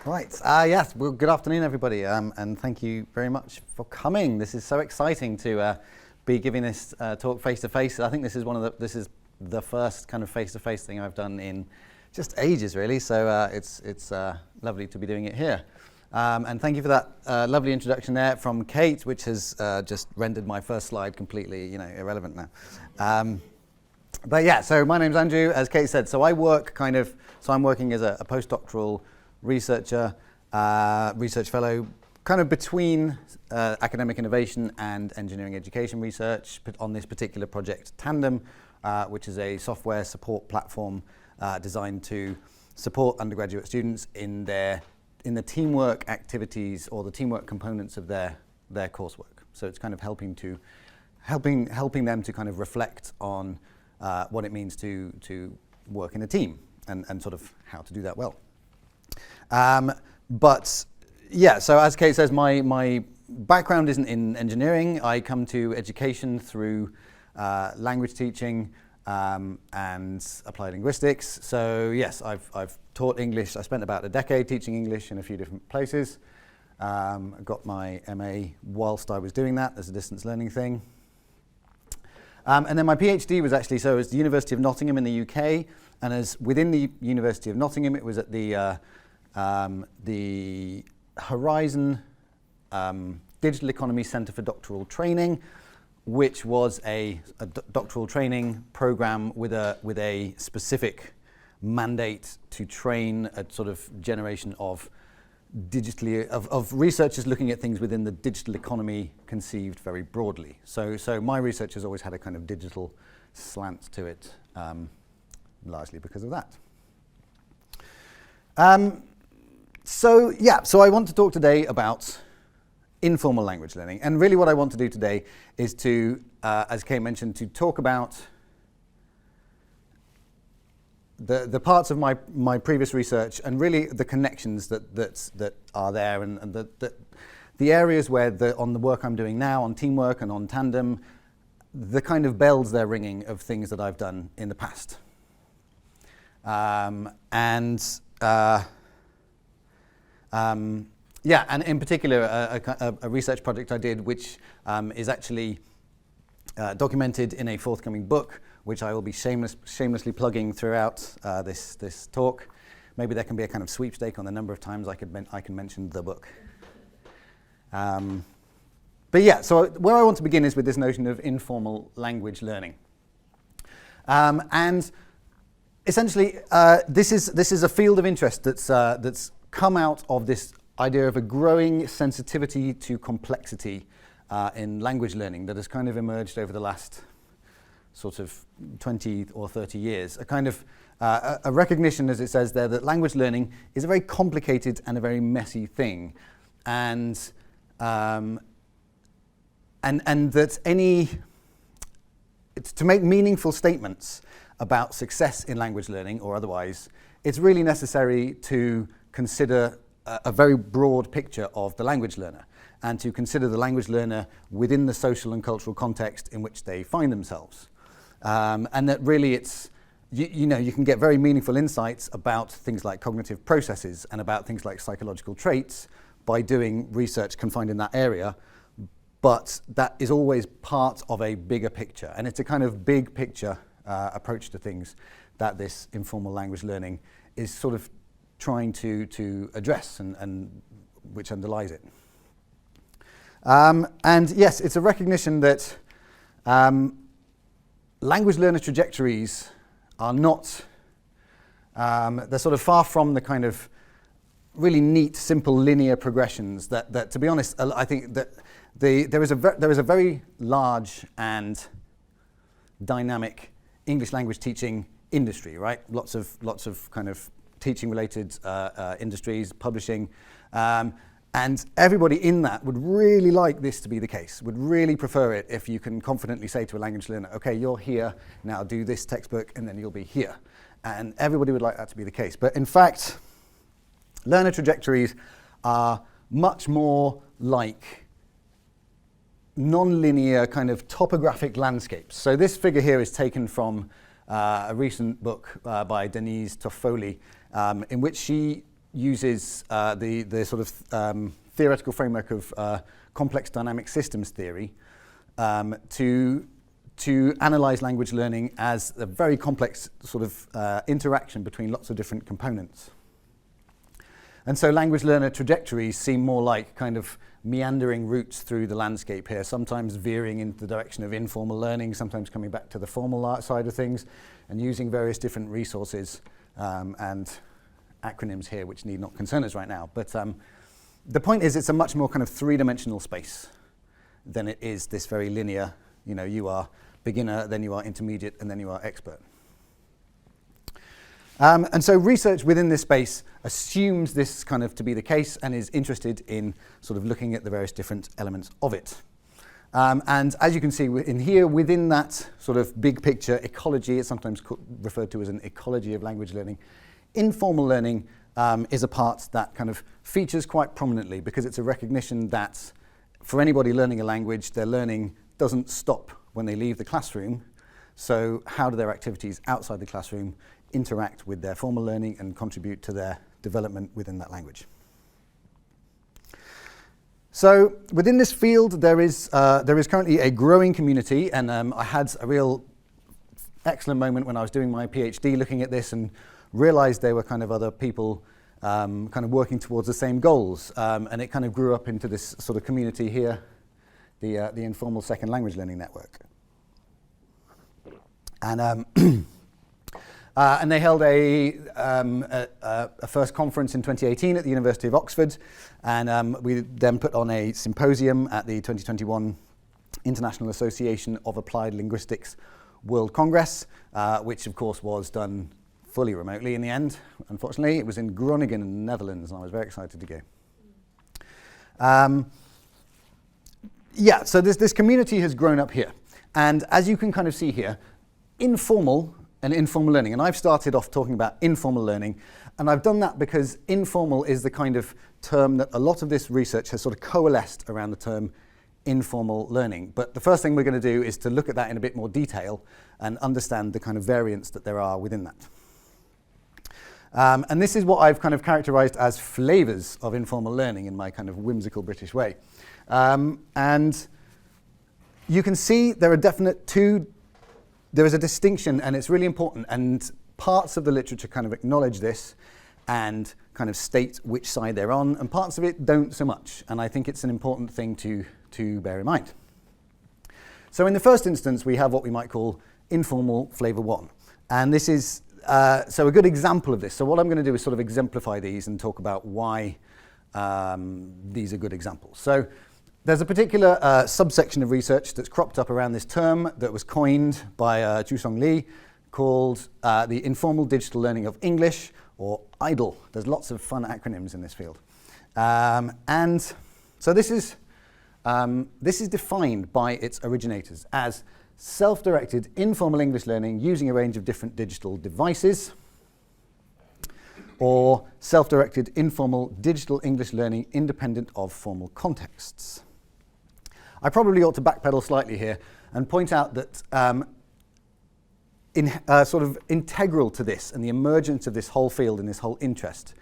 Right. Yes. Well, good afternoon, everybody, and thank you very much for coming. This is so exciting to be giving this talk face to face. I think this is the first kind of face to face thing I've done in just ages, really. So it's lovely to be doing it here. And thank you for that lovely introduction there from Kate, which has just rendered my first slide completely, irrelevant now. But yeah, so my name's Andrew, as Kate said. So I'm working as a postdoctoral researcher, research fellow, kind of between academic innovation and engineering education research on this particular project, Tandem, which is a software support platform designed to support undergraduate students in the teamwork activities or the teamwork components of their coursework. So it's kind of helping them to kind of reflect on what it means to work in a team and sort of how to do that well. But yeah, so as Kate says, my background isn't in engineering. I come to education through language teaching and applied linguistics. So yes, I've taught English. I spent about a decade teaching English in a few different places. I got my MA whilst I was doing that as a distance learning thing. And then my PhD was actually, so it was the University of Nottingham in the UK, and as within the University of Nottingham, it was at the Horizon Digital Economy Centre for Doctoral Training, which was a doctoral training program with a specific mandate to train a sort of generation of researchers looking at things within the digital economy conceived very broadly. So my research has always had a kind of digital slant to it, largely because of that. So I want to talk today about informal language learning. And really what I want to do today is to, as Kate mentioned, to talk about the parts of my previous research and really the connections that are there and the areas where on the work I'm doing now on teamwork and on Tandem, the kind of bells they're ringing of things that I've done in the past. And in particular, a research project I did, which is actually documented in a forthcoming book, which I will be shamelessly plugging throughout this talk. Maybe there can be a kind of sweepstake on the number of times I can mention the book. But yeah, so where I want to begin is with this notion of informal language learning. And essentially, this is a field of interest that's come out of this idea of a growing sensitivity to complexity in language learning that has kind of emerged over the last sort of 20 or 30 years. A kind of a recognition, as it says there, that language learning is a very complicated and a very messy thing, and that it's to make meaningful statements about success in language learning or otherwise, it's really necessary to consider a very broad picture of the language learner and to consider the language learner within the social and cultural context in which they find themselves. And that really it's, you can get very meaningful insights about things like cognitive processes and about things like psychological traits by doing research confined in that area, but that is always part of a bigger picture. And it's a kind of big picture approach to things that this informal language learning is sort of trying to address and which underlies it. And yes, it's a recognition that language learner trajectories are not, they're sort of far from the kind of really neat, simple linear progressions that to be honest, I think that there is a very large and dynamic English language teaching industry, right? Lots of kind of teaching-related industries, publishing, and everybody in that would really like this to be the case, would really prefer it if you can confidently say to a language learner, okay, you're here, now do this textbook, and then you'll be here. And everybody would like that to be the case. But in fact, learner trajectories are much more like non-linear kind of topographic landscapes. So this figure here is taken from a recent book by Denise Toffoli, in which she uses the sort of theoretical framework of complex dynamic systems theory to analyze language learning as a very complex sort of interaction between lots of different components. And so language learner trajectories seem more like kind of meandering routes through the landscape here, sometimes veering into the direction of informal learning, sometimes coming back to the formal side of things, and using various different resources and acronyms here, which need not concern us right now. But the point is, it's a much more kind of three-dimensional space than it is this very linear, you are beginner, then you are intermediate, and then you are expert. And so research within this space assumes this kind of to be the case and is interested in sort of looking at the various different elements of it. And as you can see in here, within that sort of big picture ecology, it's sometimes referred to as an ecology of language learning, informal learning is a part that kind of features quite prominently because it's a recognition that for anybody learning a language, their learning doesn't stop when they leave the classroom. So how do their activities outside the classroom interact with their formal learning and contribute to their development within that language? So within this field, there is currently a growing community, and I had a real excellent moment when I was doing my PhD looking at this and realized there were kind of other people kind of working towards the same goals, and it kind of grew up into this sort of community here, the Informal Second Language Learning Network. And and they held a first conference in 2018 at the University of Oxford, and we then put on a symposium at the 2021 International Association of Applied Linguistics World Congress, which of course was done fully remotely in the end. Unfortunately, it was in Groningen in the Netherlands, and I was very excited to go. Yeah, so this community has grown up here, and as you can kind of see here, informal and informal learning. And I've started off talking about informal learning, and I've done that because informal is the kind of term that a lot of this research has sort of coalesced around the term informal learning. But the first thing we're going to do is to look at that in a bit more detail and understand the kind of variants that there are within that. And this is what I've kind of characterized as flavors of informal learning in my kind of whimsical British way. And you can see there are there is a distinction, and it's really important, and parts of the literature kind of acknowledge this and kind of state which side they're on, and parts of it don't so much, and I think it's an important thing to bear in mind. So in the first instance, we have what we might call informal flavor 1, and this is so a good example of this. So what I'm going to do is sort of exemplify these and talk about why these are good examples. So there's a particular subsection of research that's cropped up around this term that was coined by Jusong Lee called the Informal Digital Learning of English, or IDLE. There's lots of fun acronyms in this field. And so this is defined by its originators as self-directed informal English learning using a range of different digital devices, or self-directed informal digital English learning independent of formal contexts. I probably ought to backpedal slightly here and point out that sort of integral to this and the emergence of this whole field and this whole interest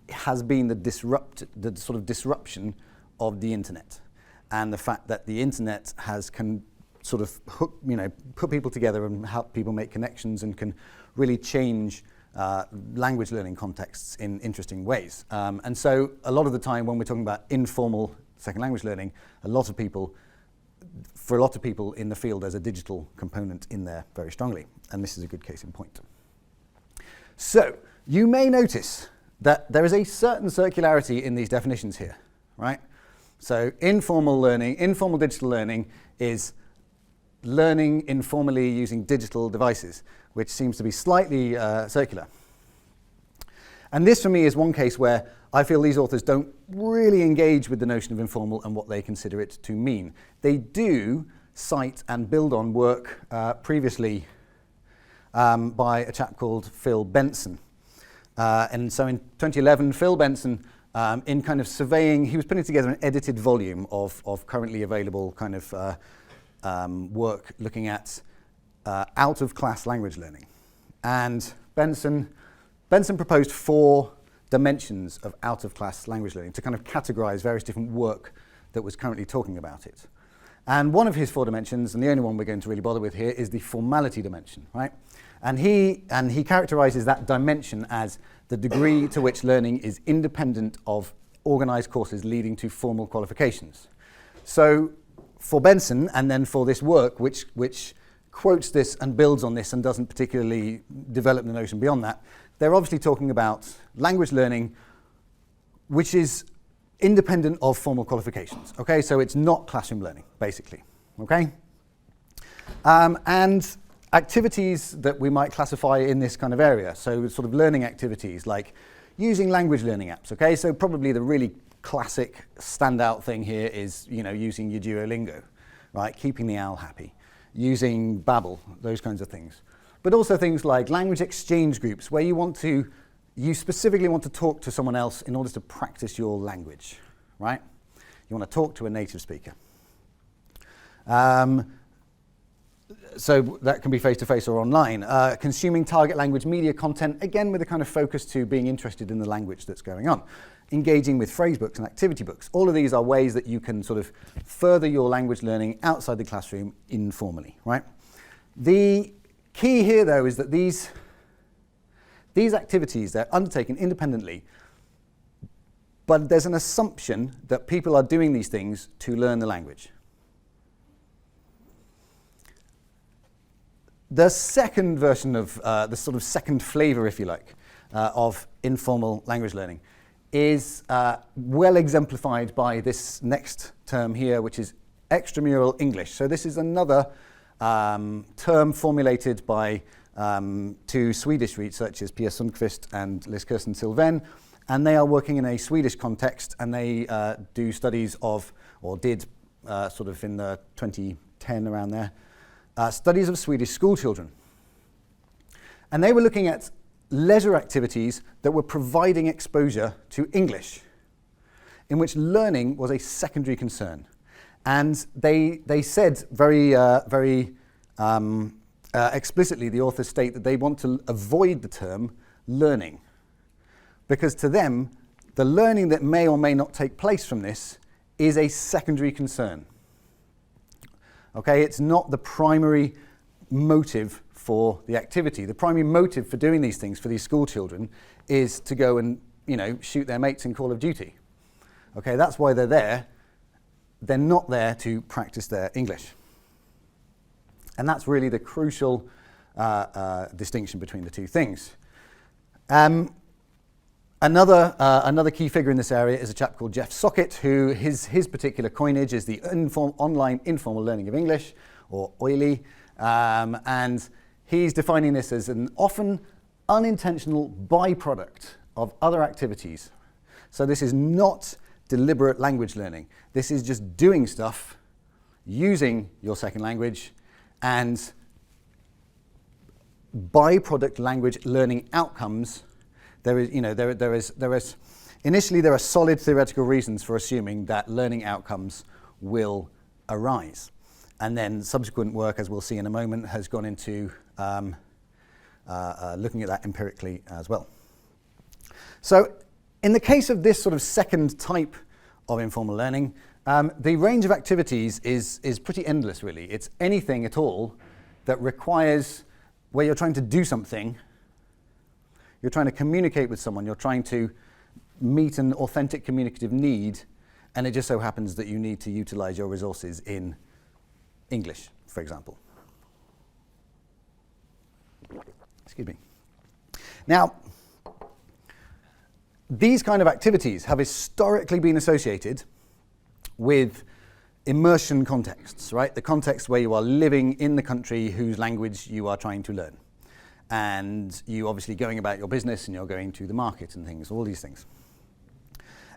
has been the sort of disruption of the internet, and the fact that the internet has sort of put people together and help people make connections and can really change language learning contexts in interesting ways. And so a lot of the time when we're talking about informal second language learning, for a lot of people in the field, there's a digital component in there very strongly, and this is a good case in point. So you may notice that there is a certain circularity in these definitions here, right? So informal learning, informal digital learning is learning informally using digital devices, which seems to be slightly circular. And this for me is one case where I feel these authors don't really engage with the notion of informal and what they consider it to mean. They do cite and build on work previously by a chap called Phil Benson. And so in 2011, Phil Benson, in kind of surveying, he was putting together an edited volume of currently available kind of work looking at out-of-class language learning. And Benson proposed 4 dimensions of out-of-class language learning to kind of categorize various different work that was currently talking about it. And one of his 4 dimensions, and the only one we're going to really bother with here, is the formality dimension, right? And he characterizes that dimension as the degree to which learning is independent of organized courses leading to formal qualifications. So for Benson, and then for this work, which quotes this and builds on this and doesn't particularly develop the notion beyond that, they're obviously talking about language learning which is independent of formal qualifications. Okay, so it's not classroom learning, basically. Okay, and activities that we might classify in this kind of area, so sort of learning activities like using language learning apps. Okay, so probably the really classic standout thing here is, you know, using your Duolingo, right? Keeping the owl happy, using Babbel, those kinds of things. But also things like language exchange groups, where you specifically want to talk to someone else in order to practice your language, right? You want to talk to a native speaker. So that can be face-to-face or online. Consuming target language media content, again with a kind of focus to being interested in the language that's going on. Engaging with phrase books and activity books. All of these are ways that you can sort of further your language learning outside the classroom informally, right? The key here, though, is that these activities, they're undertaken independently, but there's an assumption that people are doing these things to learn the language. The second version of the sort of second flavor, if you like, of informal language learning is well exemplified by this next term here, which is extramural English. So this is another term formulated by 2 Swedish researchers, Pia Sundqvist and Liz Kirsten Sylvain, and they are working in a Swedish context, and they do studies of, or did sort of in the 2010 around there, studies of Swedish school children. And they were looking at leisure activities that were providing exposure to English, in which learning was a secondary concern. And they said very explicitly, the authors state that they want to avoid the term learning, because to them, the learning that may or may not take place from this is a secondary concern. Okay, it's not the primary motive for the activity. The primary motive for doing these things for these school children is to go and, you know, shoot their mates in Call of Duty. Okay, that's why they're there. They're not there to practice their English. And that's really the crucial distinction between the two things. Another key figure in this area is a chap called Jeff Sockett, who his particular coinage is the online informal learning of English, or OILE, and he's defining this as an often unintentional byproduct of other activities. So this is not deliberate language learning. This is just doing stuff, using your second language, and byproduct language learning outcomes. Initially there are solid theoretical reasons for assuming that learning outcomes will arise. And then subsequent work, as we'll see in a moment, has gone into looking at that empirically as well. So in the case of this sort of second type of informal learning, the range of activities is pretty endless, really. It's anything at all that requires, where you're trying to do something, you're trying to communicate with someone, you're trying to meet an authentic communicative need, and it just so happens that you need to utilize your resources in English, for example. Excuse me. Now, these kind of activities have historically been associated with immersion contexts, right? The context where you are living in the country whose language you are trying to learn. And you obviously going about your business, and you're going to the market and things, all these things.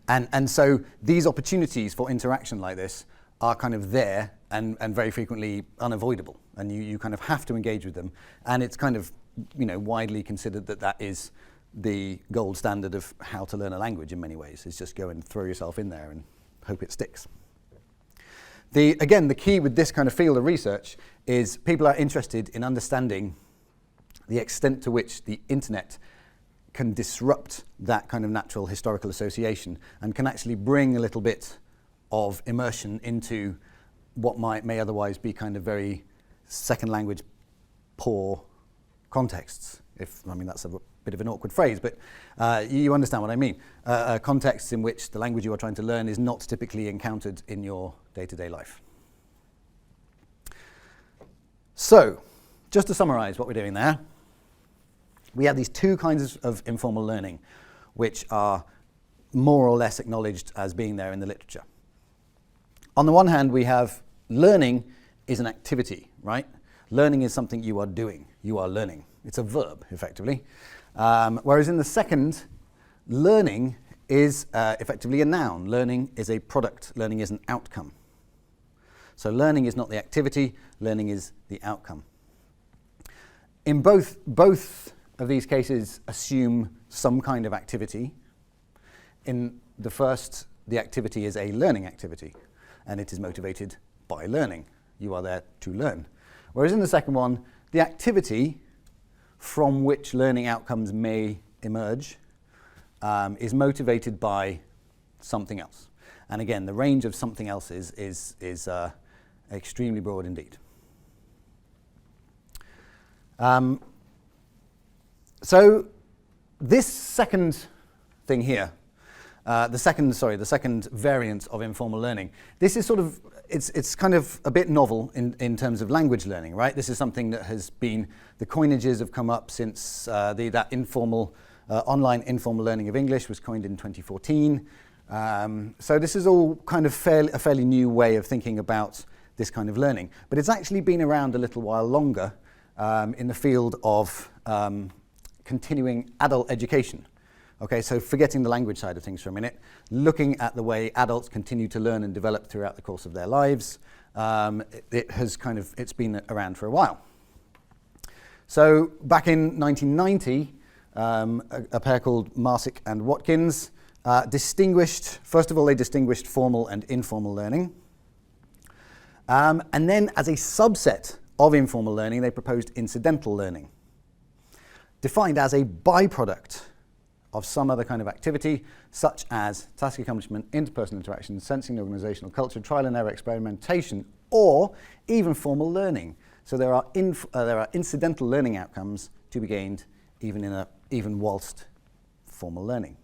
And so these opportunities for interaction like this are kind of there and very frequently unavoidable. And you kind of have to engage with them. And it's kind of, you know, widely considered that that is the gold standard of how to learn a language in many ways, is just go and throw yourself in there and hope it sticks. Again, the key with this kind of field of research is people are interested in understanding the extent to which the internet can disrupt that kind of natural historical association and can actually bring a little bit of immersion into what may otherwise be kind of very second language poor contexts. I mean, that's a bit of an awkward phrase, but you understand what I mean. Contexts in which the language you are trying to learn is not typically encountered in your day-to-day life. So, just to summarize what we're doing there, we have these two kinds of informal learning, which are more or less acknowledged as being there in the literature. On the one hand, we have learning is an activity, right? Learning is something you are doing. You are learning. It's a verb, effectively. Whereas in the second, learning is effectively a noun. Learning is a product. Learning is an outcome. So learning is not the activity. Learning is the outcome. In both of these cases assume some kind of activity. In the first, the activity is a learning activity, and it is motivated by learning. You are there to learn. Whereas in the second one, the activity from which learning outcomes may emerge is motivated by something else. And again, the range of something else is extremely broad indeed. So this second thing here, the second variant of informal learning, this is sort of, it's kind of a bit novel in terms of language learning, right? This is something that has been, the coinages have come up since that informal, online informal learning of English was coined in 2014. So this is all kind of a fairly new way of thinking about this kind of learning. But it's actually been around a little while longer in the field of continuing adult education. Okay, so forgetting the language side of things for a minute, looking at the way adults continue to learn and develop throughout the course of their lives, it's been around for a while. So back in 1990, a pair called Marsick and Watkins first of all, they distinguished formal and informal learning. And then as a subset of informal learning, they proposed incidental learning, defined as a byproduct of some other kind of activity, such as task accomplishment, interpersonal interaction, sensing, organizational culture, trial and error experimentation, or even formal learning. So there are incidental learning outcomes to be gained even whilst formal learning.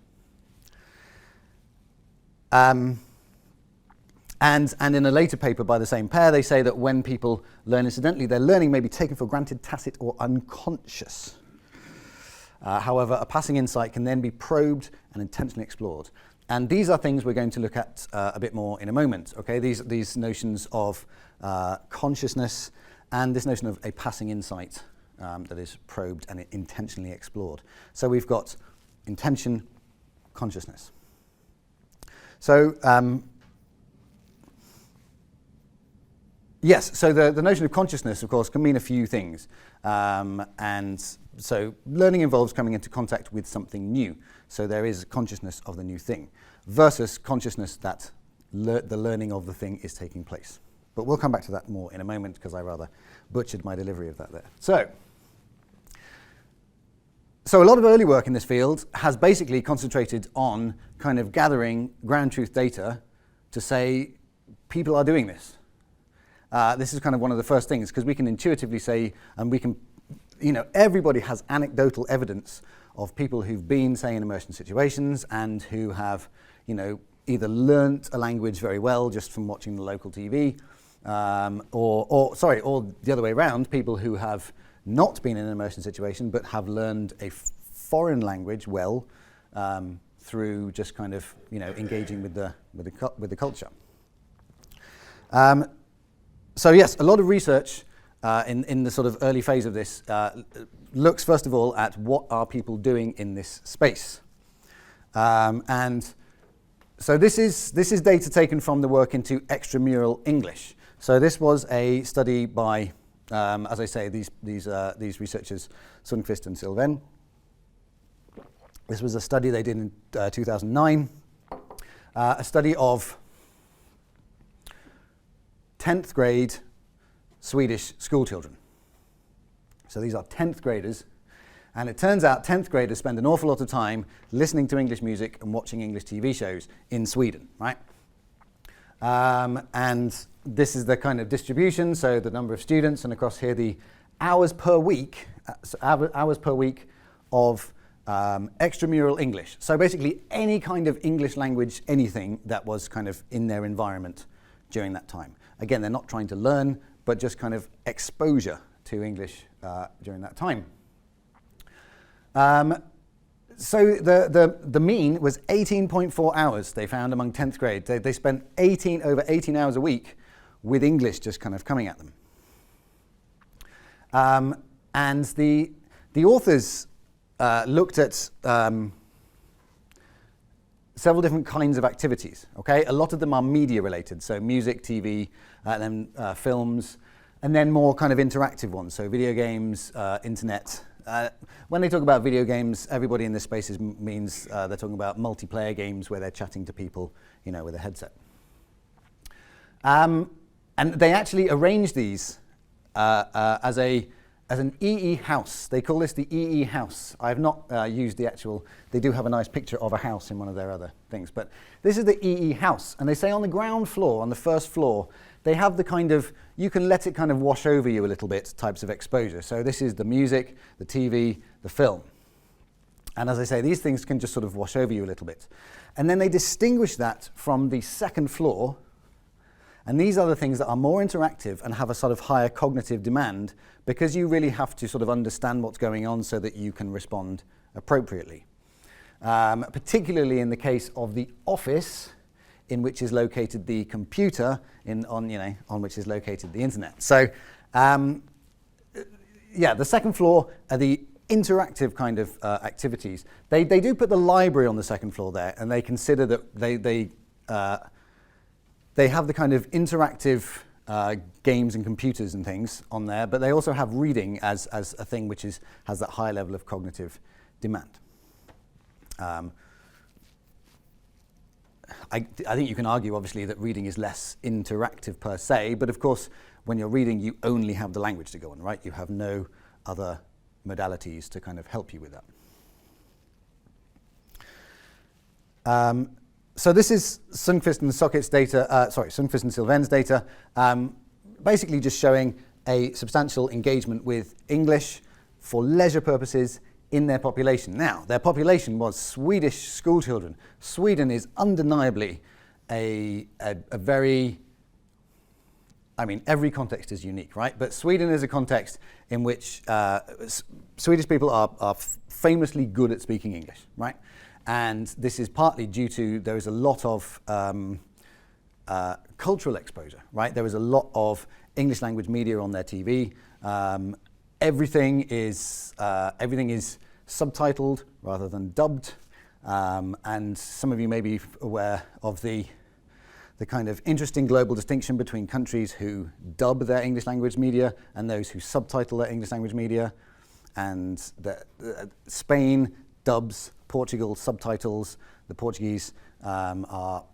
And in a later paper by the same pair, they say that when people learn incidentally, their learning may be taken for granted, tacit, or unconscious. However, a passing insight can then be probed and intentionally explored. And these are things we're going to look at a bit more in a moment. Okay, these notions of consciousness and this notion of a passing insight that is probed and intentionally explored. So we've got intention, consciousness. So yes, so the notion of consciousness, of course, can mean a few things. And so learning involves coming into contact with something new. So there is consciousness of the new thing versus consciousness that the learning of the thing is taking place. But we'll come back to that more in a moment because I rather butchered my delivery of that there. So a lot of early work in this field has basically concentrated on kind of gathering ground truth data to say people are doing this. This is kind of one of the first things because we can intuitively say, and we can, everybody has anecdotal evidence of people who've been, say, in immersion situations and who have, either learnt a language very well just from watching the local TV, or the other way around, people who have not been in an immersion situation but have learned a foreign language well through just kind of, engaging with the culture. So yes, a lot of research in the sort of early phase of this looks first of all at what are people doing in this space. And so this is data taken from the work into Extramural English. So this was a study by, as I say, these researchers, Sundqvist and Sylvain. This was a study they did in 2009, a study of 10th grade Swedish school children. So these are 10th graders And it turns out 10th graders spend an awful lot of time listening to English music and watching English TV shows in Sweden, right? And this is the kind of distribution, so the number of students, and across here the hours per week of extramural English. So basically any kind of English language, anything that was kind of in their environment during that time. Again, they're not trying to learn, but just kind of exposure to English during that time. So the mean was 18.4 hours they found among 10th grade. They spent over 18 hours a week with English just kind of coming at them. And the authors looked at several different kinds of activities. Okay, a lot of them are media related, so music, TV, and then films, and then more kind of interactive ones, so video games, internet. When they talk about video games, everybody in this space means they're talking about multiplayer games where they're chatting to people, with a headset. And they actually arranged these as an EE house. They call this the EE house. I have not used the actual, they do have a nice picture of a house in one of their other things, but this is the EE house. And they say on the ground floor, on the first floor, they have the kind of, you can let it kind of wash over you a little bit types of exposure. So this is the music, the TV, the film. And as I say, these things can just sort of wash over you a little bit. And then they distinguish that from the second floor. And these are the things that are more interactive and have a sort of higher cognitive demand, because you really have to sort of understand what's going on so that you can respond appropriately. Particularly in the case of the office, in which is located the computer, on which is located the internet. So, the second floor are the interactive kind of activities. They do put the library on the second floor there, and they consider that they have the kind of interactive games and computers and things on there, but they also have reading as a thing which has that high level of cognitive demand. I think you can argue, obviously, that reading is less interactive per se, but of course, when you're reading, you only have the language to go on, right? You have no other modalities to kind of help you with that. So this is Sundqvist and Sockett's data, Sundqvist and Sylvain's data, basically just showing a substantial engagement with English for leisure purposes in their population. Now, their population was Swedish school children. Sweden is undeniably a very, every context is unique, right? But Sweden is a context in which Swedish people are famously good at speaking English, right? And this is partly due to there is a lot of cultural exposure, right? There is a lot of English language media on their TV. Everything is subtitled rather than dubbed, and some of you may be aware of the kind of interesting global distinction between countries who dub their English language media and those who subtitle their English language media. And Spain dubs, Portugal subtitles. The Portuguese are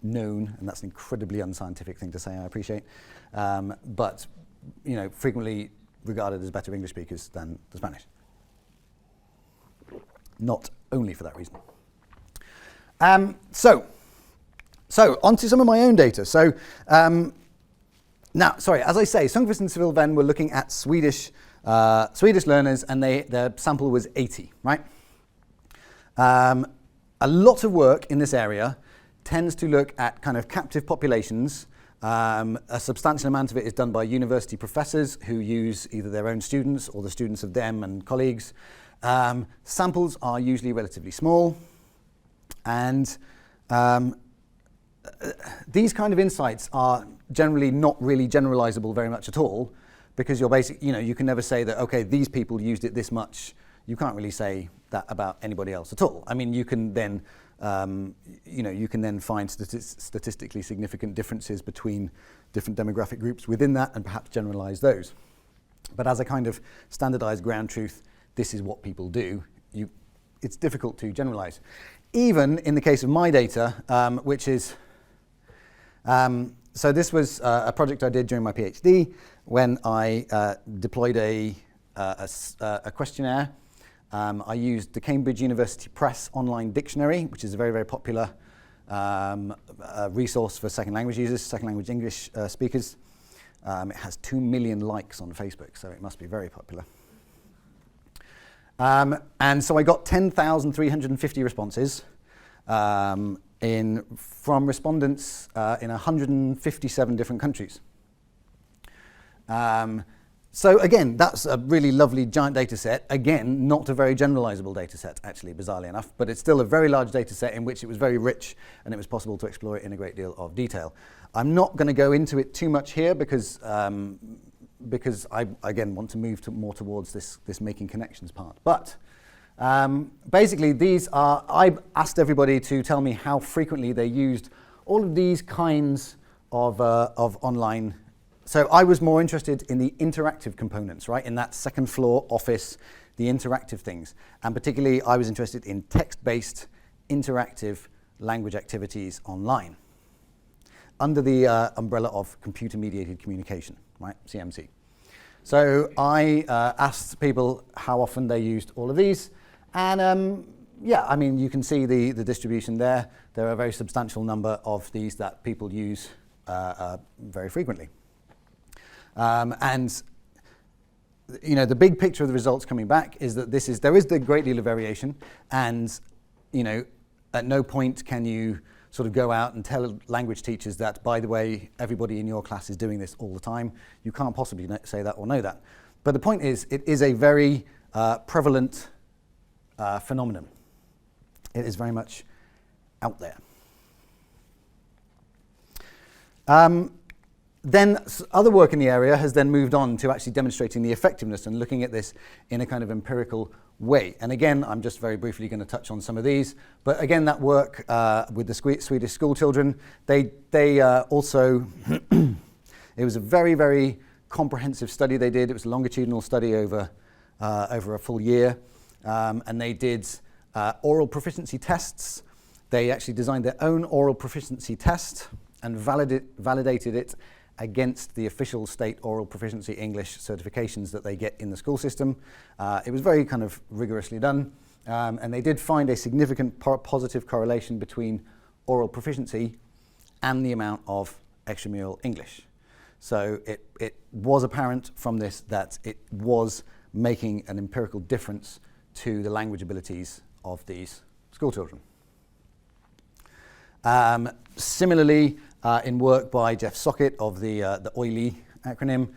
known, and that's an incredibly unscientific thing to say, I appreciate, but frequently regarded as better English speakers than the Spanish. Not only for that reason. So on to some of my own data. So now, as I say, Sundqvist and Sylvain were looking at Swedish learners, and their sample was 80, right? A lot of work in this area tends to look at kind of captive populations. A substantial amount of it is done by university professors who use either their own students or the students of them and colleagues. Samples are usually relatively small, and these kind of insights are generally not really generalizable very much at all, because you can never say that, okay, these people used it this much. You can't really say that about anybody else at all. You can then find statistically significant differences between different demographic groups within that and perhaps generalize those. But as a kind of standardized ground truth, this is what people do. It's difficult to generalize. Even in the case of my data, which is, so this was a project I did during my PhD when I deployed a a questionnaire. I used the Cambridge University Press online dictionary, which is a very, very popular resource for second language users, second language English speakers. It has 2 million likes on Facebook, so it must be very popular. And so I got 10,350 responses from respondents in 157 different countries. So again, that's a really lovely giant data set. Again, not a very generalizable data set, actually, bizarrely enough, but it's still a very large data set in which it was very rich and it was possible to explore it in a great deal of detail. I'm not going to go into it too much here because I, again, want to move more towards this making connections part. But basically, I asked everybody to tell me how frequently they used all of these kinds of online. So I was more interested in the interactive components, right? In that second floor office, the interactive things. And particularly, I was interested in text-based interactive language activities online under the umbrella of computer-mediated communication, right? CMC. So I asked people how often they used all of these. And yeah, I mean, you can see the distribution there. There are a very substantial number of these that people use very frequently. And you know, the big picture of the results coming back is that there is a great deal of variation, and you know, at no point can you sort of go out and tell language teachers that, by the way, everybody in your class is doing this all the time. You can't possibly say that or know that. But the point is, it is a very prevalent phenomenon. It is very much out there. Then other work in the area has then moved on to actually demonstrating the effectiveness and looking at this in a kind of empirical way. And again, I'm just very briefly going to touch on some of these. But again, that work with the Swedish school children, they also, it was a very, very comprehensive study they did. It was a longitudinal study over a full year. And they did oral proficiency tests. They actually designed their own oral proficiency test and validated it against the official state oral proficiency English certifications that they get in the school system. It was very kind of rigorously done. And they did find a significant positive correlation between oral proficiency and the amount of extramural English. So it was apparent from this that it was making an empirical difference to the language abilities of these school children. Similarly, in work by Jeff Sockett of the OILI acronym,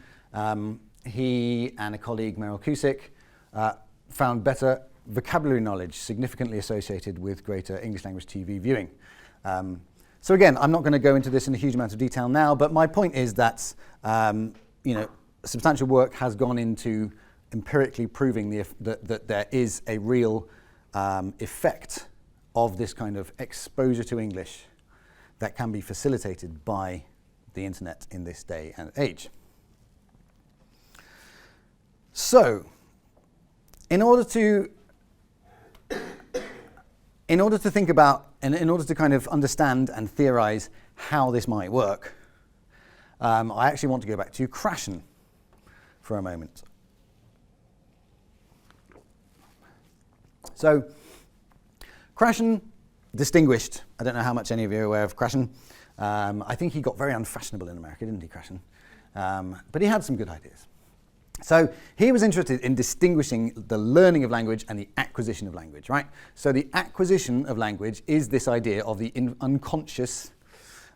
he and a colleague, Meryl Cusick, found better vocabulary knowledge significantly associated with greater English language TV viewing. So again, I'm not going to go into this in a huge amount of detail now, but my point is that you know, substantial work has gone into empirically proving that there is a real effect of this kind of exposure to English that can be facilitated by the internet in this day and age. So, in order to think about, and in order to kind of understand and theorize how this might work, I actually want to go back to Krashen for a moment. So, Krashen, distinguished. I don't know how much any of you are aware of Krashen. I think he got very unfashionable in America, didn't he, Krashen? But he had some good ideas. So he was interested in distinguishing the learning of language and the acquisition of language, right? So the acquisition of language is this idea of the unconscious,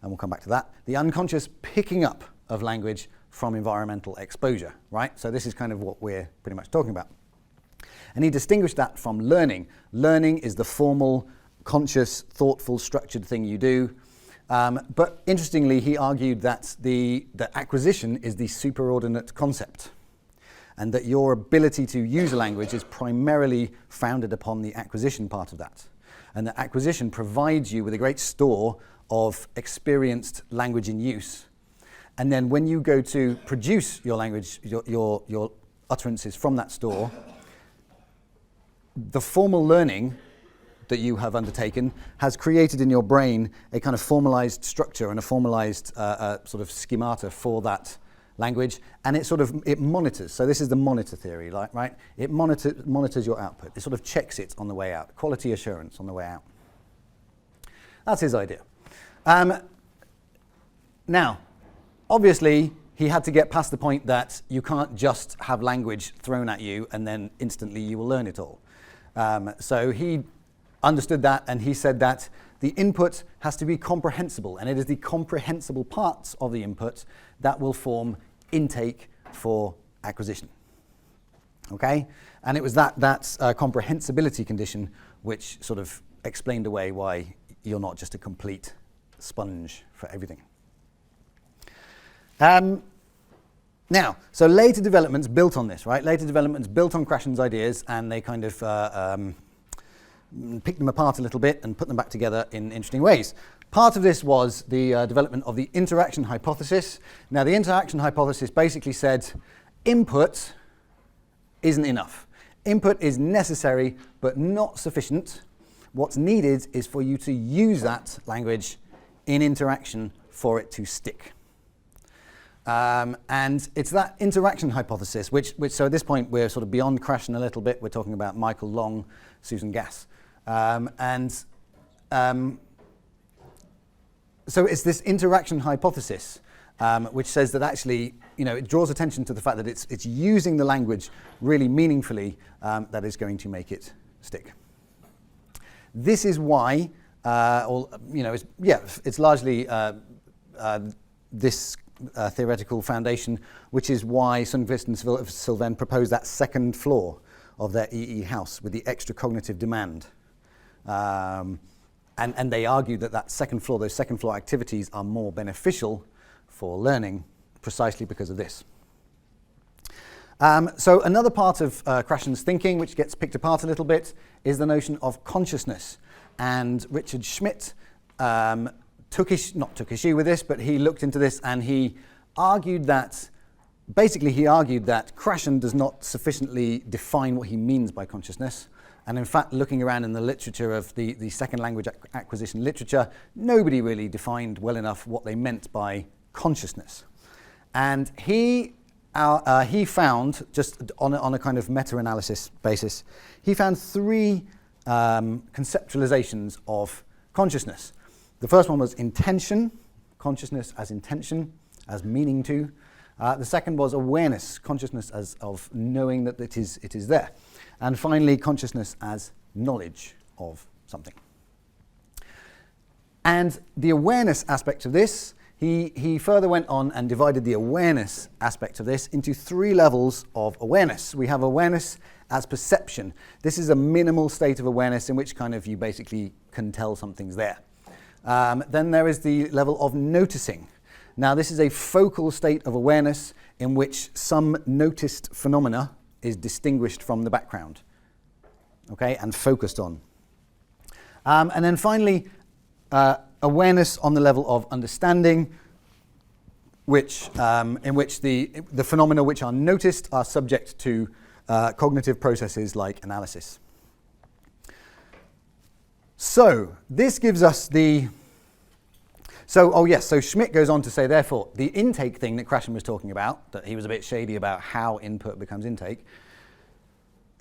and we'll come back to that, the unconscious picking up of language from environmental exposure, right? So this is kind of what we're pretty much talking about. And he distinguished that from learning. Learning is the formal, conscious, thoughtful, structured thing you do. But interestingly, he argued that the acquisition is the superordinate concept, and that your ability to use a language is primarily founded upon the acquisition part of that. And that acquisition provides you with a great store of experienced language in use. And then when you go to produce your language, your utterances from that store, the formal learning that you have undertaken has created in your brain a kind of formalized structure and a formalized sort of schemata for that language, and it monitors. So this is the monitor theory, right? It monitors your output. It sort of checks it on the way out. Quality assurance on the way out. That's his idea. Now, obviously, he had to get past the point that you can't just have language thrown at you and then instantly you will learn it all. So he understood that, and he said that the input has to be comprehensible, and it is the comprehensible parts of the input that will form intake for acquisition. Okay? And it was that comprehensibility condition which sort of explained away why you're not just a complete sponge for everything. Now, so later developments built on this, right? Later developments built on Krashen's ideas, and they kind of picked them apart a little bit and put them back together in interesting ways. Part of this was the development of the interaction hypothesis. Now, the interaction hypothesis basically said input isn't enough. Input is necessary, but not sufficient. What's needed is for you to use that language in interaction for it to stick. And it's that interaction hypothesis, which so at this point we're sort of beyond Krashen a little bit. We're talking about Michael Long, Susan Gass. So it's this interaction hypothesis which says that actually, it draws attention to the fact that it's using the language really meaningfully that is going to make it stick. This is why, it's largely this theoretical foundation, which is why Sundqvist and Sylvain proposed that second floor of their EE house with the extra cognitive demand. And they argued that second floor, those second floor activities are more beneficial for learning precisely because of this. So another part of Krashen's thinking, which gets picked apart a little bit, is the notion of consciousness. And Richard Schmidt not took issue with this, but he looked into this and he argued that Krashen does not sufficiently define what he means by consciousness. And in fact, looking around in the literature of the second language acquisition literature, nobody really defined well enough what they meant by consciousness. And he found, just on a kind of meta-analysis basis, he found three conceptualizations of consciousness. The first one was intention, consciousness as intention, as meaning to. The second was awareness, consciousness as of knowing that it is there. And finally, consciousness as knowledge of something. And the awareness aspect of this, he further went on and divided the awareness aspect of this into three levels of awareness. We have awareness as perception. This is a minimal state of awareness in which kind of you basically can tell something's there. Then there is the level of noticing. Now, this is a focal state of awareness in which some noticed phenomena is distinguished from the background, okay, and focused on. And then finally, awareness on the level of understanding, which in which the phenomena which are noticed are subject to cognitive processes like analysis. So this gives us so Schmidt goes on to say, therefore, the intake thing that Krashen was talking about, that he was a bit shady about how input becomes intake,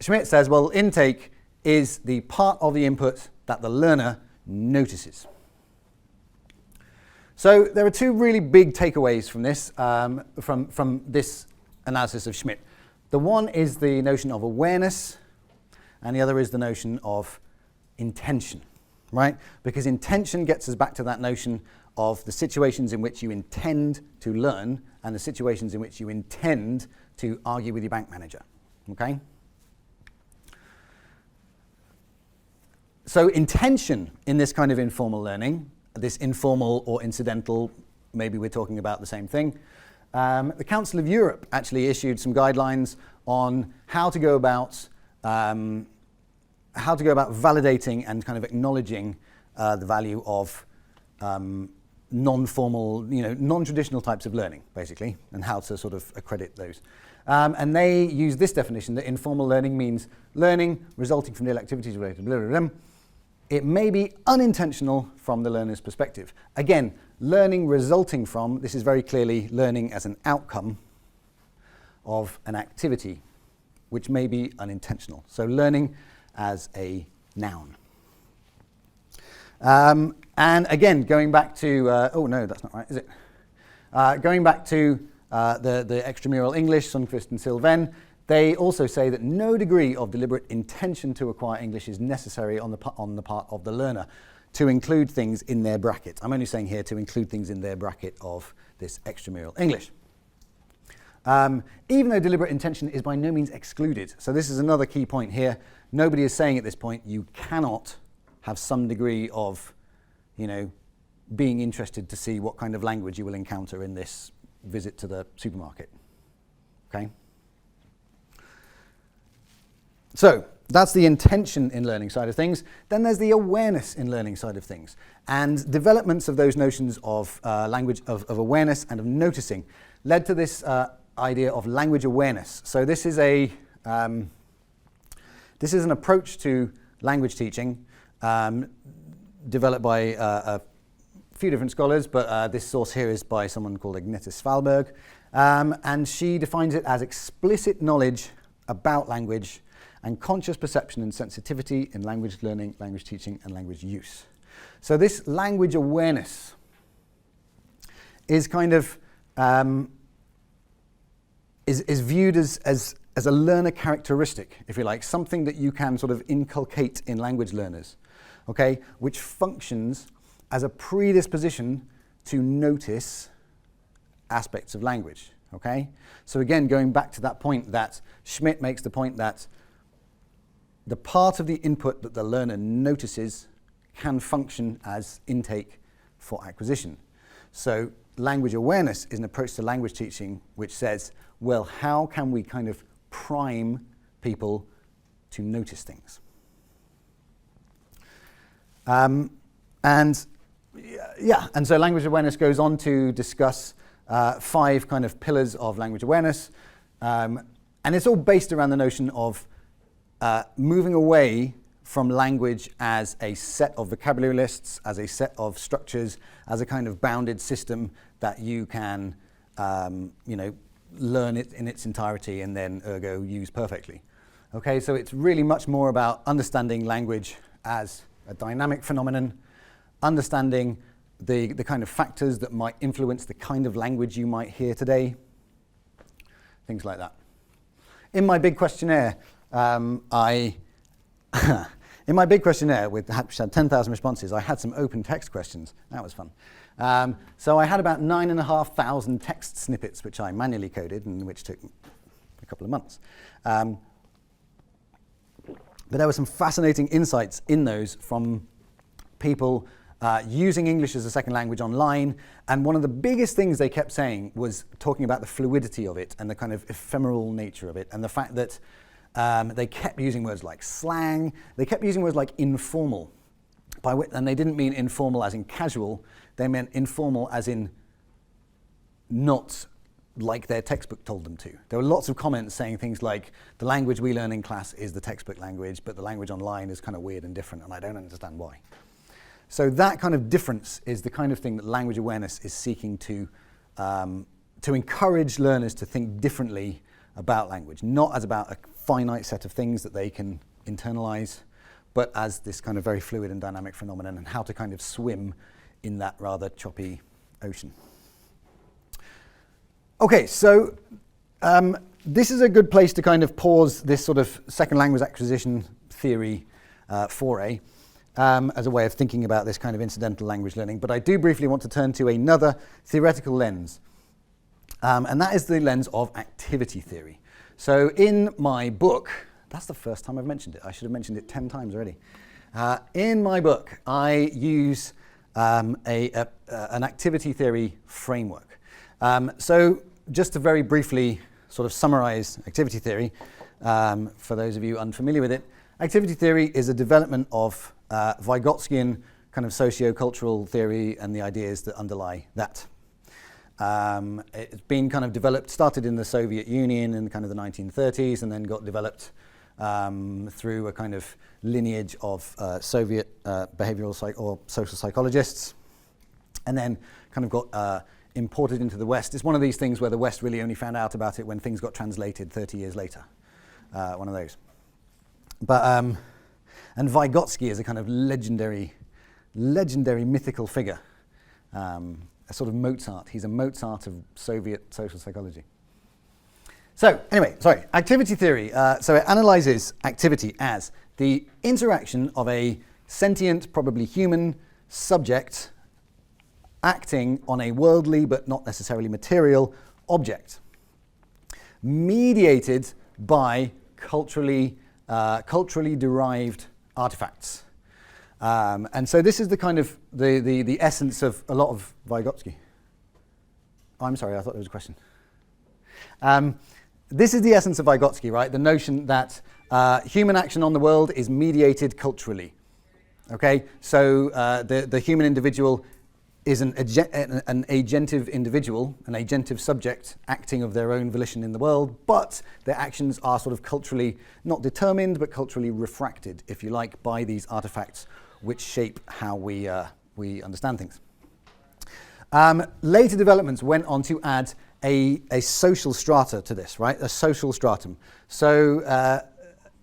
Schmidt says, well, intake is the part of the input that the learner notices. So there are two really big takeaways from this, from this analysis of Schmidt. The one is the notion of awareness, and the other is the notion of intention, right? Because intention gets us back to that notion of the situations in which you intend to learn and the situations in which you intend to argue with your bank manager, okay? So intention in this kind of informal learning, this informal or incidental, maybe we're talking about the same thing. The Council of Europe actually issued some guidelines on how to go about validating and kind of acknowledging the value of non-formal, non-traditional types of learning, basically, and how to sort of accredit those. And they use this definition that informal learning means learning resulting from daily activities related to blah, blah, blah. It may be unintentional from the learner's perspective. Again, learning resulting from, this is very clearly learning as an outcome, of an activity, which may be unintentional. So learning as a noun. And again, going back to, oh no, that's not right, is it? Going back to the Extramural English, Sundqvist and Sylvain, they also say that no degree of deliberate intention to acquire English is necessary on the part of the learner to include things in their bracket. I'm only saying here to include things in their bracket of this Extramural English. Even though deliberate intention is by no means excluded. So this is another key point here. Nobody is saying at this point you cannot have some degree of, being interested to see what kind of language you will encounter in this visit to the supermarket. Okay? So that's the intention in learning side of things. Then there's the awareness in learning side of things. And developments of those notions of language, of awareness and of noticing led to this idea of language awareness. So this is an approach to language teaching developed by a few different scholars, but this source here is by someone called Agneta Svalberg. And she defines it as explicit knowledge about language and conscious perception and sensitivity in language learning, language teaching, and language use. So this language awareness is kind of is viewed as a learner characteristic, if you like, something that you can sort of inculcate in language learners, okay, which functions as a predisposition to notice aspects of language, okay? So again, going back to that point that Schmidt makes the point that the part of the input that the learner notices can function as intake for acquisition. So language awareness is an approach to language teaching which says, well, how can we kind of prime people to notice things? And so language awareness goes on to discuss 5 kind of pillars of language awareness. And it's all based around the notion of moving away from language as a set of vocabulary lists, as a set of structures, as a kind of bounded system that you can, learn it in its entirety and then ergo use perfectly. Okay, so it's really much more about understanding language as a dynamic phenomenon, understanding the kind of factors that might influence the kind of language you might hear today, things like that. In my big questionnaire, in my big questionnaire, which had 10,000 responses, I had some open text questions. That was fun. So I had about 9,500 text snippets, which I manually coded, and which took a couple of months. But there were some fascinating insights in those from people using English as a second language online. And one of the biggest things they kept saying was talking about the fluidity of it and the kind of ephemeral nature of it, and the fact that they kept using words like slang, they kept using words like informal, and they didn't mean informal as in casual, they meant informal as in not like their textbook told them to. There were lots of comments saying things like, the language we learn in class is the textbook language, but the language online is kind of weird and different, and I don't understand why. So that kind of difference is the kind of thing that language awareness is seeking to encourage learners to think differently about language, not as about a finite set of things that they can internalize, but as this kind of very fluid and dynamic phenomenon, and how to kind of swim in that rather choppy ocean. Okay, so this is a good place to kind of pause this sort of second language acquisition theory foray as a way of thinking about this kind of incidental language learning. But I do briefly want to turn to another theoretical lens, and that is the lens of activity theory. So in my book, that's the first time I've mentioned it. I should have mentioned it 10 times already. In my book, I use an activity theory framework. So just to very briefly sort of summarize activity theory, for those of you unfamiliar with it, activity theory is a development of Vygotskian kind of socio-cultural theory and the ideas that underlie that. It's been kind of developed, started in the Soviet Union in kind of the 1930s, and then got developed through a kind of lineage of Soviet behavioral or social psychologists, and then kind of got imported into the West. It's one of these things where the West really only found out about it when things got translated 30 years later. One of those. But and Vygotsky is a kind of legendary mythical figure, a sort of Mozart. He's a Mozart of Soviet social psychology. So anyway, activity theory. So it analyzes activity as the interaction of a sentient, probably human, subject acting on a worldly but not necessarily material object, mediated by culturally derived artifacts. And so this is the kind of the essence of a lot of Vygotsky. Oh, I'm sorry, I thought there was a question. This is the essence of Vygotsky, right? The notion that human action on the world is mediated culturally. Okay, so the human individual is an agentive individual, an agentive subject acting of their own volition in the world, but their actions are sort of culturally not determined, but culturally refracted, if you like, by these artifacts which shape how we understand things. Later developments went on to add a social strata to this, right? A social stratum. So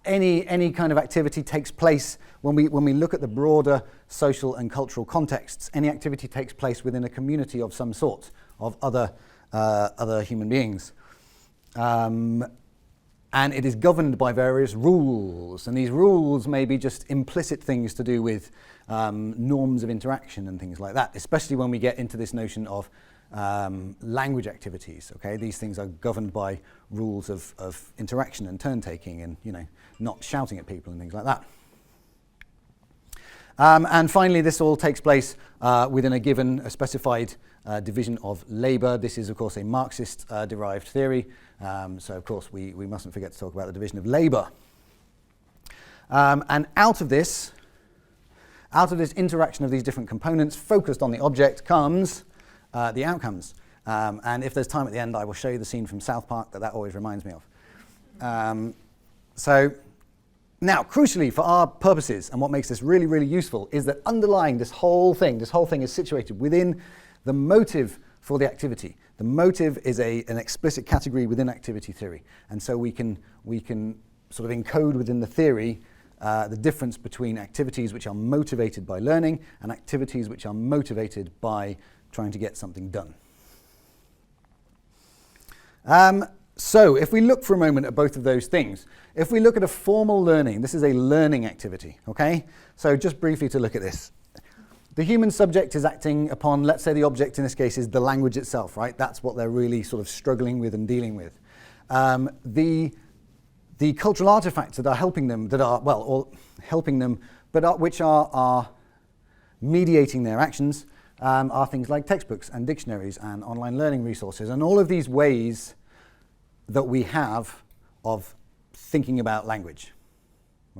any kind of activity takes place when we look at the broader social and cultural contexts. Any activity takes place within a community of some sort of other human beings, and it is governed by various rules. And these rules may be just implicit things to do with norms of interaction and things like that. Especially when we get into this notion of language activities. Okay, these things are governed by rules of interaction and turn taking, and not shouting at people and things like that. And finally, this all takes place within a specified division of labour. This is, of course, a Marxist derived theory. So, of course, we mustn't forget to talk about the division of labour. And out of this interaction of these different components focused on the object comes the outcomes. And if there's time at the end, I will show you the scene from South Park that always reminds me of. So now, crucially for our purposes, and what makes this really, really useful, is that underlying this whole thing is situated within the motive for the activity. The motive is an explicit category within activity theory. And so we can sort of encode within the theory the difference between activities which are motivated by learning and activities which are motivated by trying to get something done. So if we look for a moment at both of those things, if we look at a formal learning, this is a learning activity, okay? So just briefly to look at this. The human subject is acting upon, let's say the object in this case is the language itself, right? That's what they're really sort of struggling with and dealing with. The cultural artifacts that are helping them, which are mediating their actions, are things like textbooks and dictionaries and online learning resources, and all of these ways that we have of thinking about language.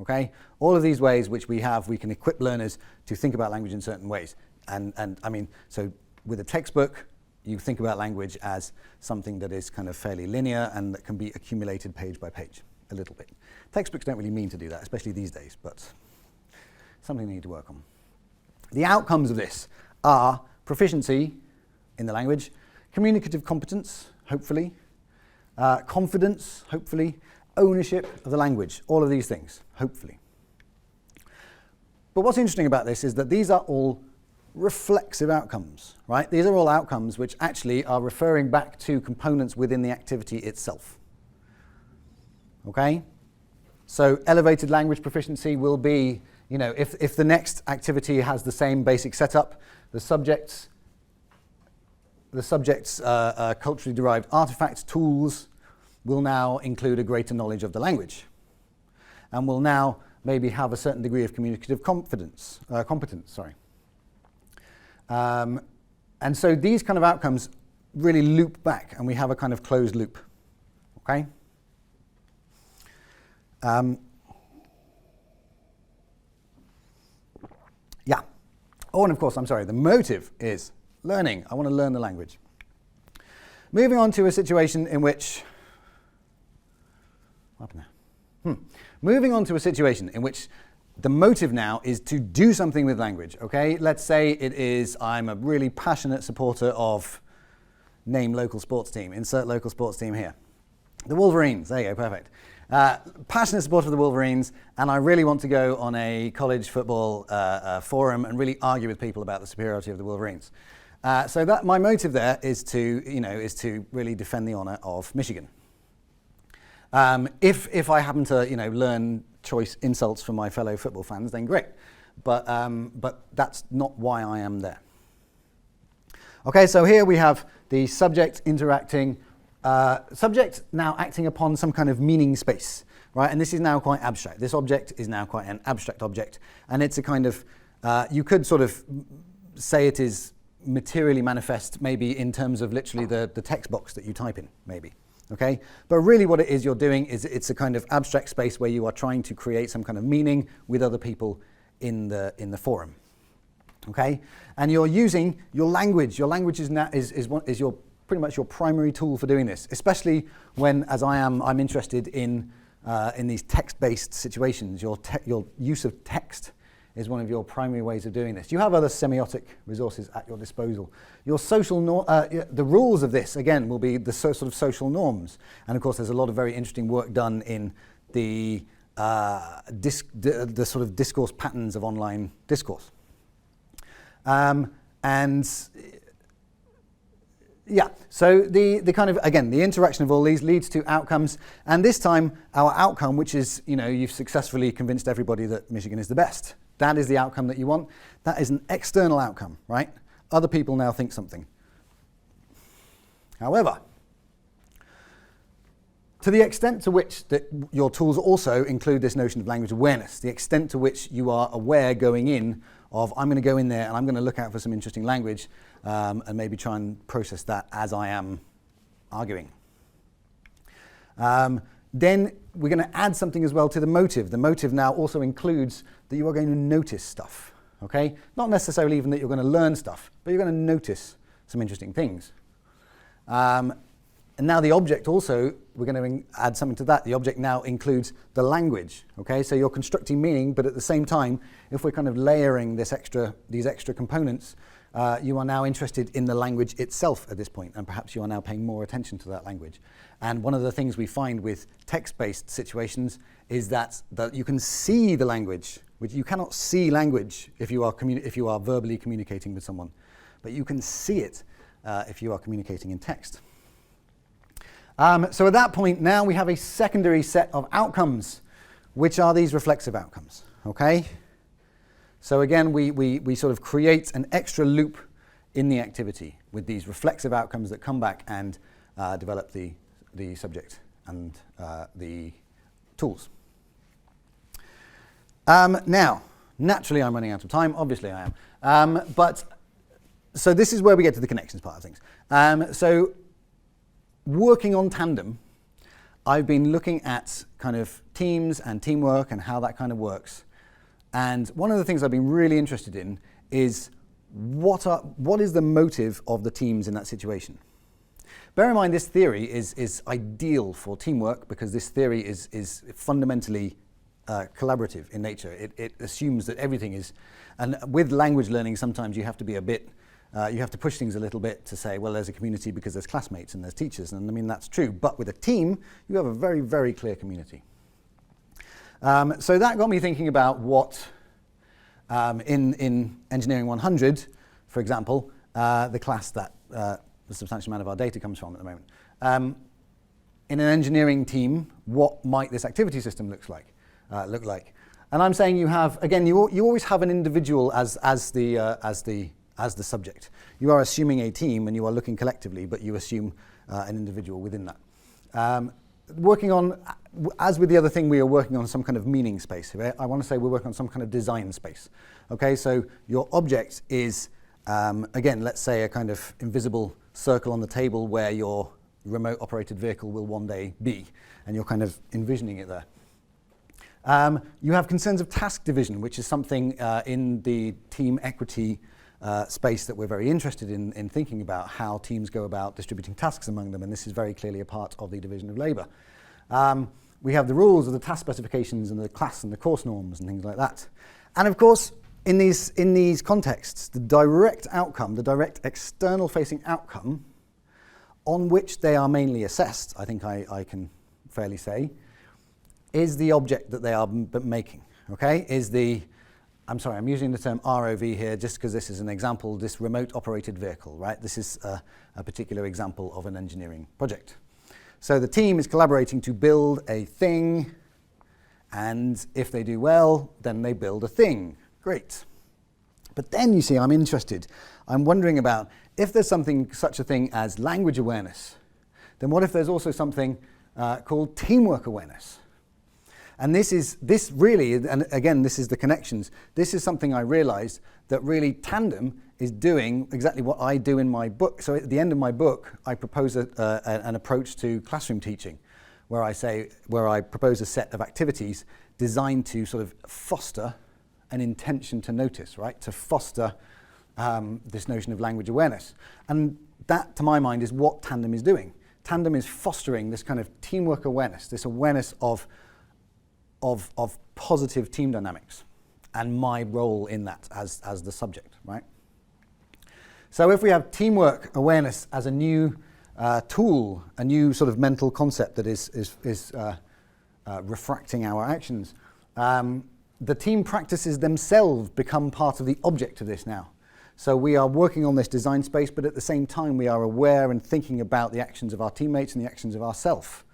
Okay? All of these ways which we can equip learners to think about language in certain ways. And I mean, so with a textbook, you think about language as something that is kind of fairly linear and that can be accumulated page by page a little bit. Textbooks don't really mean to do that, especially these days, but something they need to work on. The outcomes of this are proficiency in the language, communicative competence, hopefully, confidence, hopefully, ownership of the language, all of these things, hopefully. But what's interesting about this is that these are all reflexive outcomes, right? These are all outcomes which actually are referring back to components within the activity itself. Okay? So elevated language proficiency will be, if the next activity has the same basic setup, the subject's culturally derived artifacts, tools, will now include a greater knowledge of the language, and will now maybe have a certain degree of communicative competence. And so these kind of outcomes really loop back, and we have a kind of closed loop. Okay? Yeah. Oh, and of course, the motive is learning. I want to learn the language. Moving on to a situation in which... What happened there? Moving on to a situation in which the motive now is to do something with language, okay? Let's say it is, I'm a really passionate supporter of name local sports team. Insert local sports team here. The Wolverines. There you go. Perfect. Passionate supporter of the Wolverines, and I really want to go on a college football forum and really argue with people about the superiority of the Wolverines. So that my motive there is to really defend the honour of Michigan. If I happen to learn choice insults from my fellow football fans, then great. But that's not why I am there. Okay, so here we have the subject interacting. Subject now acting upon some kind of meaning space, right? And this is now quite abstract. This object is now quite an abstract object, and it's a kind of, you could sort of say it is materially manifest maybe in terms of literally the text box that you type in, maybe, okay? But really what it is you're doing is it's a kind of abstract space where you are trying to create some kind of meaning with other people in the forum, okay? And you're using your language. Your language is your pretty much your primary tool for doing this, especially when, as I'm interested in these text-based situations. Your use of text is one of your primary ways of doing this. You have other semiotic resources at your disposal. Your social the rules of this, again, will be the sort of social norms. And of course, there's a lot of very interesting work done in the sort of discourse patterns of online discourse. Yeah, so the kind of, again, the interaction of all these leads to outcomes. And this time, our outcome, which is, you've successfully convinced everybody that Michigan is the best. That is the outcome that you want. That is an external outcome, right? Other people now think something. However, to the extent to which your tools also include this notion of language awareness, the extent to which you are aware going in of, I'm going to go in there and I'm going to look out for some interesting language and maybe try and process that as I am arguing. Then we're going to add something as well to the motive. The motive now also includes that you are going to notice stuff, okay? Not necessarily even that you're going to learn stuff, but you're going to notice some interesting things. And now the object also, we're going to add something to that. The object now includes the language, okay? So you're constructing meaning, but at the same time, if we're kind of layering these extra components, you are now interested in the language itself at this point, and perhaps you are now paying more attention to that language. And one of the things we find with text-based situations is that you can see the language, which you cannot see language if you are verbally communicating with someone, but you can see it if you are communicating in text. So at that point, now we have a secondary set of outcomes, which are these reflexive outcomes, okay? So again, we sort of create an extra loop in the activity with these reflexive outcomes that come back and develop the subject and the tools. Now, naturally I'm running out of time, obviously I am. So this is where we get to the connections part of things. So working on Tandem, I've been looking at kind of teams and teamwork and how that kind of works. And one of the things I've been really interested in is what is the motive of the teams in that situation? Bear in mind, this theory is ideal for teamwork because this theory is fundamentally collaborative in nature. It assumes that everything is, and with language learning, sometimes you have to be a bit, you have to push things a little bit to say, well, there's a community because there's classmates and there's teachers, and I mean, that's true. But with a team, you have a very, very clear community. So that got me thinking about what, in Engineering 100, for example, the class that the substantial amount of our data comes from at the moment. In an engineering team, what might this activity system look like? And I'm saying you have, again, you always have an individual as the subject. You are assuming a team and you are looking collectively, but you assume an individual within that. Working on, as with the other thing, we are working on some kind of meaning space. I want to say we're working on some kind of design space. Okay, so your object is, again, let's say a kind of invisible circle on the table where your remote operated vehicle will one day be, and you're kind of envisioning it there. You have concerns of task division, which is something in the team equity space that we're very interested in thinking about how teams go about distributing tasks among them, and this is very clearly a part of the division of labour. We have the rules of the task specifications and the class and the course norms and things like that. And of course, in these contexts, the direct outcome, the direct external facing outcome on which they are mainly assessed, I think I can fairly say, is the object that they are making, okay? I'm sorry, I'm using the term ROV here just because this is an example, this remote operated vehicle, right? This is a particular example of an engineering project. So the team is collaborating to build a thing, and if they do well, then they build a thing. Great. But then, you see, I'm interested. I'm wondering about if there's such a thing as language awareness, then what if there's also something called teamwork awareness? And this really, and again, this is the connections. This is something I realized that really Tandem is doing exactly what I do in my book. So at the end of my book, I propose an approach to classroom teaching, where I propose a set of activities designed to sort of foster an intention to notice, right? To foster this notion of language awareness. And that, to my mind, is what Tandem is doing. Tandem is fostering this kind of teamwork awareness, this awareness of positive team dynamics and my role in that as the subject, right? So if we have teamwork awareness as a new tool, a new sort of mental concept that is refracting our actions, the team practices themselves become part of the object of this now. So we are working on this design space, but at the same time we are aware and thinking about the actions of our teammates and the actions of ourselves,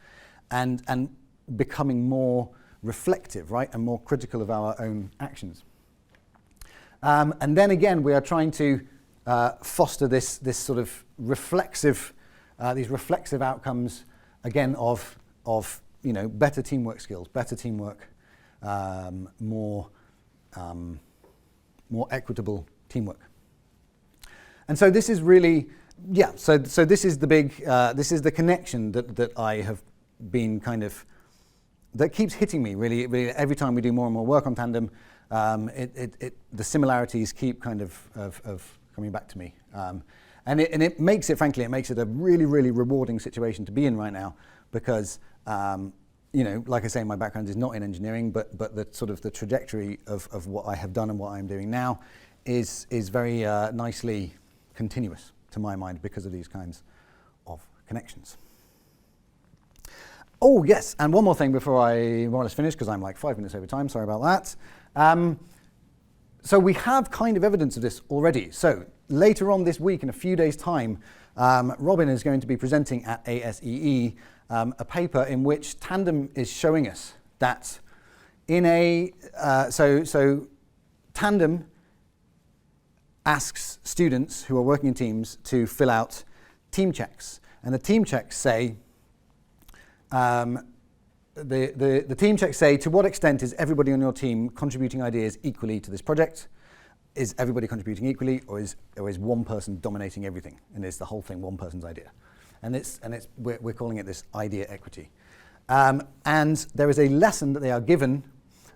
and becoming more reflective, right, and more critical of our own actions. And then again, we are trying to foster this sort of reflexive, these reflexive outcomes, again, of better teamwork skills, better teamwork, more equitable teamwork. And so this is really, yeah. So this is the big, this is the connection that I have been kind of, that keeps hitting me really every time we do more and more work on Tandem. The similarities keep kind of coming back to me, and it makes it, frankly, a really rewarding situation to be in right now, because like I say, my background is not in engineering, but the sort of the trajectory of what I have done and what I'm doing now is very nicely continuous to my mind because of these kinds of connections. Oh, yes, and one more thing before I more or less finish, because I'm like 5 minutes over time, sorry about that. So we have kind of evidence of this already. So later on this week, in a few days' time, Robin is going to be presenting at ASEE a paper in which Tandem is showing us that in so Tandem asks students who are working in teams to fill out team checks. And the team checks say, the team checks say, to what extent is everybody on your team contributing ideas equally to this project? Is everybody contributing equally, or is one person dominating everything? And is the whole thing one person's idea? And we're calling it this idea equity. And there is a lesson that they are given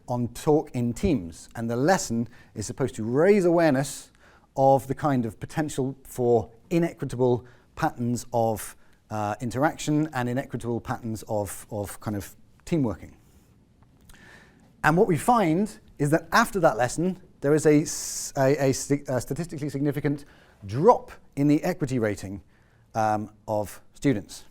on talk in teams. And the lesson is supposed to raise awareness of the kind of potential for inequitable patterns of interaction and inequitable patterns of kind of team working. And what we find is that after that lesson, there is a statistically significant drop in the equity rating of students.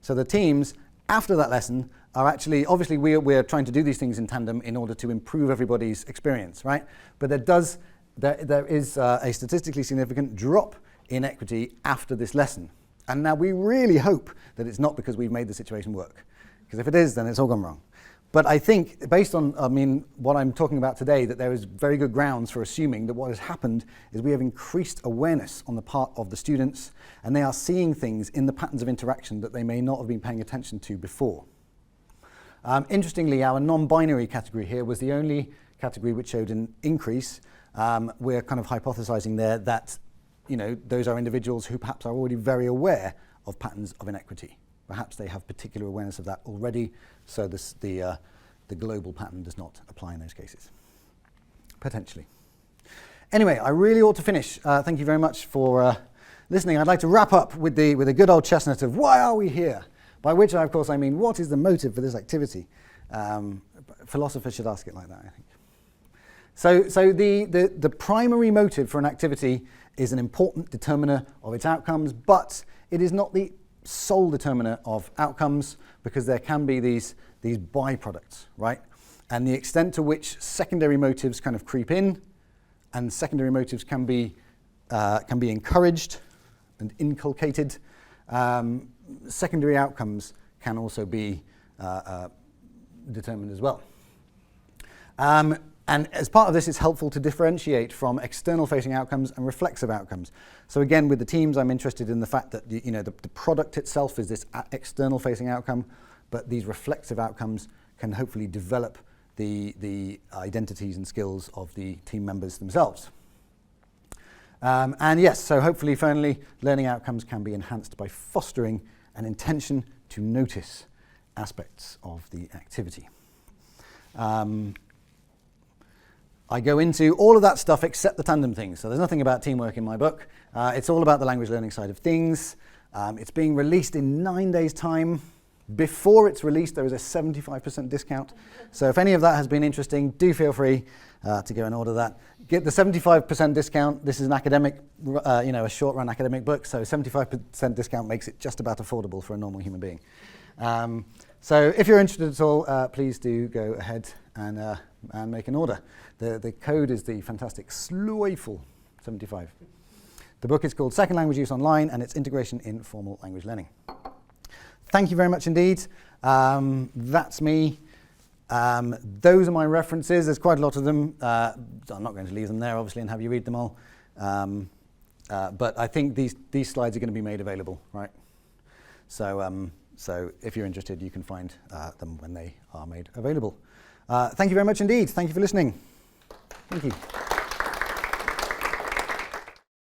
So the teams, after that lesson, are actually, obviously we're trying to do these things in Tandem in order to improve everybody's experience, right? But there is a statistically significant drop in equity after this lesson. And now we really hope that it's not because we've made the situation work. Because if it is, then it's all gone wrong. But I think, based on what I'm talking about today, that there is very good grounds for assuming that what has happened is we have increased awareness on the part of the students, and they are seeing things in the patterns of interaction that they may not have been paying attention to before. Interestingly, our non-binary category here was the only category which showed an increase. We're kind of hypothesizing there that those are individuals who perhaps are already very aware of patterns of inequity. Perhaps they have particular awareness of that already, so the global pattern does not apply in those cases. Potentially. Anyway, I really ought to finish. Thank you very much for listening. I'd like to wrap up with a good old chestnut of why are we here? By which, of course, I mean what is the motive for this activity? Philosophers should ask it like that, I think. So the primary motive for an activity is an important determiner of its outcomes, but it is not the sole determiner of outcomes, because there can be these byproducts, right? And the extent to which secondary motives kind of creep in, and secondary motives can be encouraged and inculcated. Secondary outcomes can also be determined as well. And as part of this, it's helpful to differentiate from external-facing outcomes and reflexive outcomes. So again, with the teams, I'm interested in the fact that the product itself is this external-facing outcome, but these reflexive outcomes can hopefully develop the identities and skills of the team members themselves. And yes, so hopefully, finally, learning outcomes can be enhanced by fostering an intention to notice aspects of the activity. I go into all of that stuff except the tandem things. So there's nothing about teamwork in my book. It's all about the language learning side of things. It's being released in 9 days' time. Before it's released, there is a 75% discount. So if any of that has been interesting, do feel free to go and order that. Get the 75% discount. This is an academic, a short-run academic book, so 75% discount makes it just about affordable for a normal human being. So if you're interested at all, please do go ahead and make an order. The code is the fantastic SLOIFUL75. The book is called Second Language Use Online, and it's Integration in Formal Language Learning. Thank you very much indeed. That's me. Those are my references. There's quite a lot of them. I'm not going to leave them there, obviously, and have you read them all. But I think these slides are going to be made available, right? So if you're interested, you can find them when they are made available. Thank you very much indeed. Thank you for listening. Thank you.